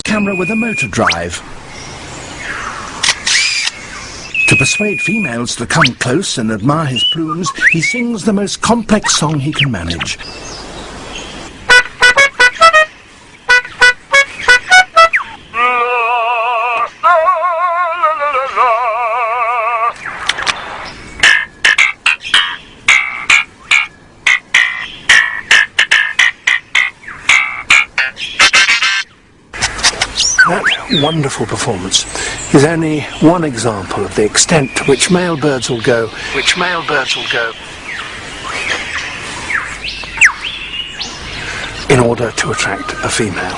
camera with a motor drive. To persuade females to come close and admire his plumes, he sings the most complex song he can manage. That wonderful performance is only one example of the extent to which male birds will go, in order to attract a female.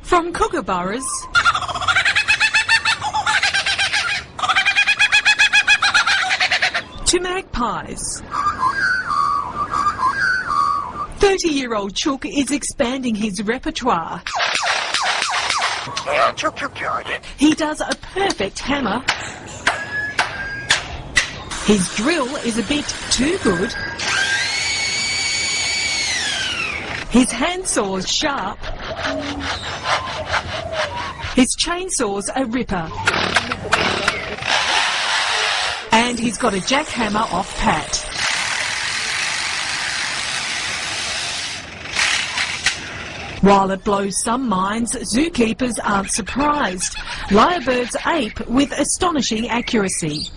From kookaburras to magpies, 30-year-old Chook is expanding his repertoire. He does a perfect hammer. His drill is a bit too good. His handsaw's sharp. His chainsaw's a ripper. And he's got a jackhammer off pat. While it blows some minds, zookeepers aren't surprised. Lyrebirds ape with astonishing accuracy.